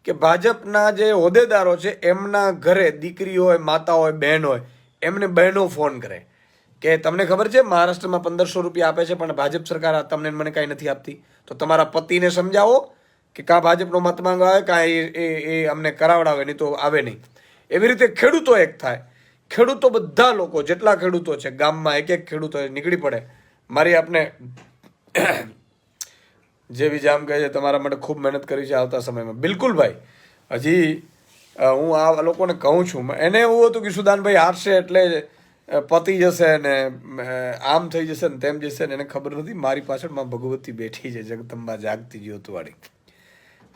કે ભાજપના જે હોદ્દેદારો છે એમના ઘરે દીકરી હોય, માતા હોય, બહેન હોય, એમને બહેનો ફોન કરે કે તમને ખબર છે મહારાષ્ટ્રમાં 1500 રૂપિયા આપે છે પણ ભાજપ સરકાર તમને મને કાંઈ નથી આપતી. તો તમારા પતિને સમજાવો કે કાં ભાજપનો મત માંગવા આવે, કાં એ અમને કરાવડાવે, નહીં તો આવે નહીં. એવી રીતે ખેડૂતો એક થાય, ખેડૂતો બધા લોકો જેટલા ખેડૂતો છે ગામમાં એક એક ખેડૂતો નીકળી પડે. મારી આપને જે બી જામ કહે છે તમારા માટે ખૂબ મહેનત કરી છે આવતા સમયમાં. બિલકુલ ભાઈ, હજી હું આ લોકોને કહું છું, એને એવું હતું કે સુદાનભાઈ હારશે એટલે પતી જશે ને આમ થઈ જશે ને તેમ જશે ને, એને ખબર નથી મારી પાછળમાં ભગવતી બેઠી છે, જગદંબા જાગતી જ્યોતવાળી,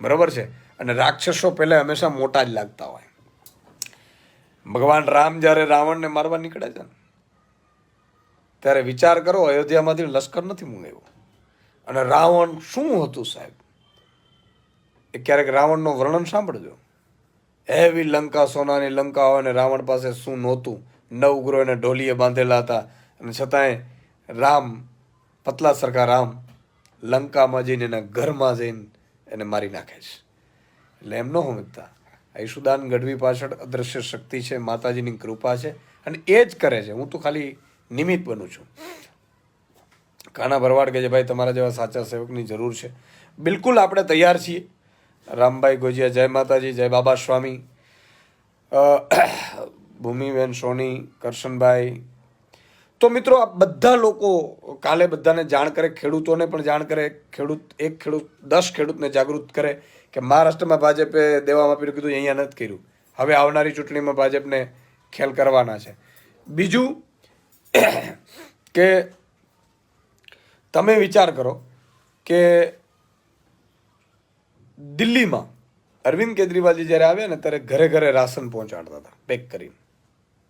બરાબર છે. અને રાક્ષસો પહેલા હંમેશા મોટા જ લાગતા હોય. ભગવાન રામ જ્યારે રાવણને મારવા નીકળે છે ને ત્યારે વિચાર કરો, અયોધ્યામાંથી લશ્કર નથી મંગાવ્યો. અને રાવણ શું હતું સાહેબ, એ ક્યારેક રાવણનું વર્ણન સાંભળજો. એવી લંકા, સોનાની લંકા હોય, અને રાવણ પાસે શું નહોતું, 9 ગ્રહ એને ઢોલીએ બાંધેલા હતા, અને છતાંય રામ, પતલા સરખા રામ, લંકામાં જઈને એના ઘરમાં જઈને એને મારી નાખે છે. એટલે એમ ન સમજતા, ઈશુદાન ગઢવી પાછળ અદ્રશ્ય શક્તિ છે, માતાજીની કૃપા છે, અને એ જ કરે છે. હું તો ખાલી નિમિત્ત બનું છું. કાના ભરવાડ કે છે ભાઈ તમારા જેવા સાચા સેવકની જરૂર છે. બિલકુલ આપણે તૈયાર છીએ. રામભાઈ ગોજિયા, જય માતાજી, જય બાબા સ્વામી, ભૂમિબેન સોની, કરશનભાઈ. તો મિત્રો આ બધા લોકો કાલે બધાને જાણ કરે, ખેડૂતોને પણ જાણ કરે, એક ખેડૂત 10 ખેડૂતને જાગૃત કરે કે મહારાષ્ટ્રમાં ભાજપે દેવા માફીનું કીધું, અહીંયા નથી કર્યું, હવે આવનારી ચૂંટણીમાં ભાજપને ખેલ કરવાના છે. બીજું કે તમે વિચાર કરો કે દિલ્હીમાં અરવિંદ કેજરીવાલજી જ્યારે આવ્યા ને ત્યારે ઘરે ઘરે રાશન પહોંચાડતા હતા પેક કરીને.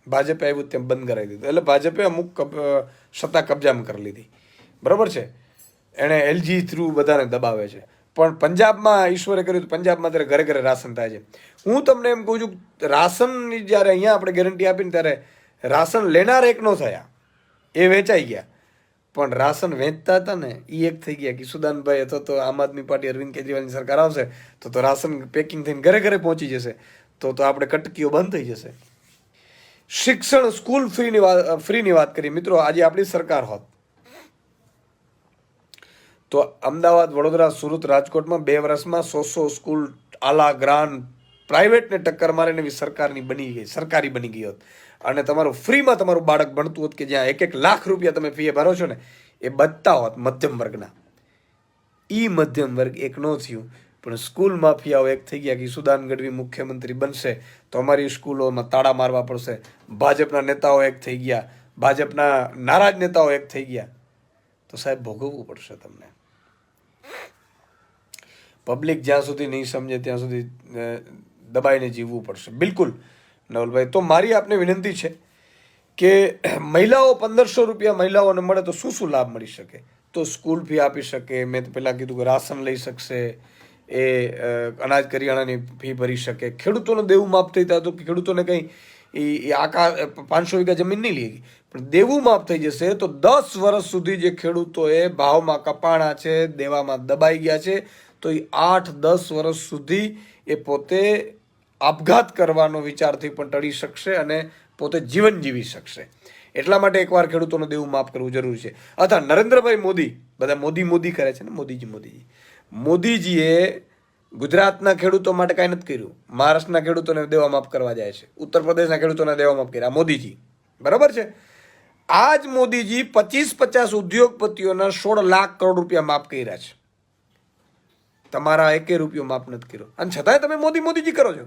ભાજપે આવ્યું તેમ બંધ કરાવી દીધું. એટલે ભાજપે અમુક સત્તા કબજામાં કરી લીધી, બરાબર છે. એણે LG થ્રુ બધાને દબાવે છે. પણ પંજાબમાં ઈશ્વરે કર્યું તો પંજાબમાં ત્યારે ઘરે ઘરે રાશન થાય છે. હું તમને એમ કહું છું, રાશનની જ્યારે અહીંયા આપણે ગેરંટી આપીને ત્યારે રાશન લેનાર એક ન થયા, એ વેચાઈ ગયા. પણ રાશન વેચતા હતા ને એ એક થઈ ગયા. કિશુદાનભાઈ અથવા તો આમ આદમી પાર્ટી અરવિંદ કેજરીવાલની સરકાર આવશે તો રાશન પેકિંગ થઈને ઘરે ઘરે પહોંચી જશે, તો આપણે કટકીઓ બંધ થઈ જશે. શિક્ષણ, સ્કૂલ ફ્રીની વાત કરીએ મિત્રો, આજે આપણી સરકાર હોત તો અમદાવાદ, વડોદરા, સુરત, રાજકોટમાં 2 વર્ષમાં 100 સ્કૂલ આલા ગ્રાન્ડ પ્રાઇવેટને ટક્કર મારીને એવી સરકારી બની ગઈ હોત. અને તમારું ફ્રીમાં તમારું બાળક ભણતું હોત કે જ્યાં 1-1 લાખ રૂપિયા તમે ફી ભરો છો ને એ બચતા હોત મધ્યમ વર્ગના. મધ્યમ વર્ગ એક ન થયું, પણ સ્કૂલ માફિયાઓ એક થઈ ગયા કે ઈશુદાન ગઢવી મુખ્યમંત્રી બનશે તો અમારી સ્કૂલોમાં તાળા મારવા પડશે. ભાજપના નેતાઓ એક થઈ ગયા, ભાજપના નારાજ નેતાઓ એક થઈ ગયા. તો સાહેબ ભોગવવું પડશે તમને. પબ્લિક જ્યાં સુધી નહીં સમજે ત્યાં સુધી દબાઈને જીવવું પડશે. બિલકુલ નવલભાઈ. તો મારી આપને વિનંતી છે કે મહિલાઓ 1500 રૂપિયા મહિલાઓને મળે તો શું લાભ મળી શકે? તો સ્કૂલ ફી આપી શકે, મેં તો પહેલાં કીધું કે રાશન લઈ શકશે, એ અનાજ કરિયાણાની ફી ભરી શકે. ખેડૂતોનું દેવું માફ થઈ જાય તો ખેડૂતોને કંઈ એ આકા 500 વીઘા જમીન નહીં લઈ પણ દેવું માફ થઈ જશે તો 10 વર્ષ સુધી જે ખેડૂતોએ ભાવમાં કપાણા છે, દેવામાં દબાઈ ગયા છે, તો એ 8-10 વર્ષ સુધી એ પોતે આપઘાત કરવાનો વિચારથી પણ ટળી શકશે અને પોતે જીવન જીવી શકશે. એટલા માટે એકવાર ખેડૂતોનું દેવું માફ કરવું જરૂરી છે. અથવા નરેન્દ્રભાઈ મોદી, બધા મોદી કરે છે ને, મોદીજીએ ગુજરાતના ખેડૂતો માટે કાંઈ નથી કર્યું. મહારાષ્ટ્રના ખેડૂતોને દેવા માફ કરવા જાય છે, ઉત્તર પ્રદેશના ખેડૂતોને દેવા માફ કર્યા મોદીજી, બરાબર છે. આ જ મોદીજી 25-50 ઉદ્યોગપતિઓના 16 લાખ કરોડ રૂપિયા માફ કર્યા છે. તમારા 1 રૂપિયો માફ નથી કર્યો અને છતાંય તમે મોદીજી કરો છો.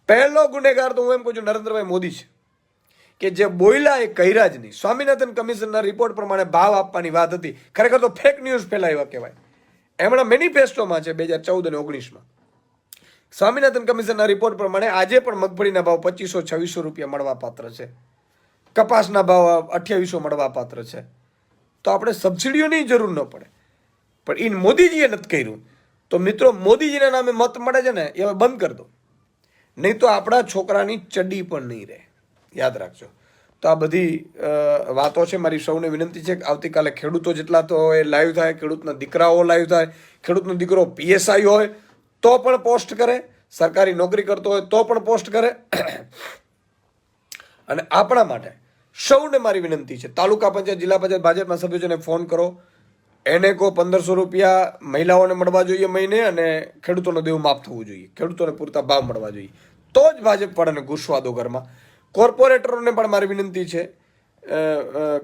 પહેલો ગુનેગાર તો હું એમ કહું છું નરેન્દ્રભાઈ મોદી છે કે જે બોયલા એ કર્યા જ નહીં. સ્વામિનાથન કમિશનના રિપોર્ટ પ્રમાણે ભાવ આપવાની વાત હતી, ખરેખર તો ફેક ન્યૂઝ ફેલાવ્યા કહેવાય. એમના મેનિફેસ્ટોમાં છે 2014 અને 19માં સ્વામિનાથન કમિશનના રિપોર્ટ પ્રમાણે આજે પણ મગફળીના ભાવ 2500-2600 રૂપિયા મળવા પાત્ર છે, કપાસના ભાવ 2800 મળવા પાત્ર છે. તો આપણે સબસિડીઓની જરૂર ન પડે, પણ એ મોદીજીએ નથી કર્યું. તો મિત્રો, મોદીજીના નામે મત મળે છે ને, એ હવે બંધ કરી દો, નહીં તો આપણા છોકરાની ચડ્ડી પણ નહીં રહે, યાદ રાખજો. તો આ બધી વાતો છે. મારી સૌને વિનંતી છે કે આવતીકાલે ખેડૂતો જેટલા તો એ લાઈવ થાય, ખેડૂતના દીકરાઓ લાઈવ થાય, ખેડૂતનો દીકરો PSI હોય તો પણ પોસ્ટ કરે, સરકારી નોકરી કરતો હોય તો પણ પોસ્ટ કરે. અને આપણા માટે સૌને મારી વિનંતી છે, તાલુકા પંચાયત, જિલ્લા પંચાયત, ભાજપના સભ્યોને ફોન કરો, એને કહો 1500 રૂપિયા મહિલાઓને મળવા જોઈએ મહિને અને ખેડૂતોનો દેવું માફ થવું જોઈએ, ખેડૂતોને પૂરતા ભાવ મળવા જોઈએ, તો જ ભાજપ વાળાને ઘૂસવા દો ઘરમાં. કોર્પોરેટરોને પણ મારી વિનંતી છે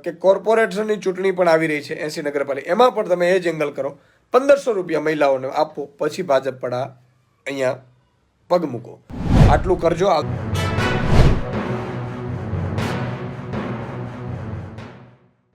કે કોર્પોરેશનની ચૂંટણી પણ આવી રહી છે 80 નગરપાલિકા, એમાં પણ તમે એ જ એંગલ કરો, 1500 રૂપિયા મહિલાઓને આપો, પછી ભાજપ વાળા અહીંયા પગ મૂકો. આટલું કરજો.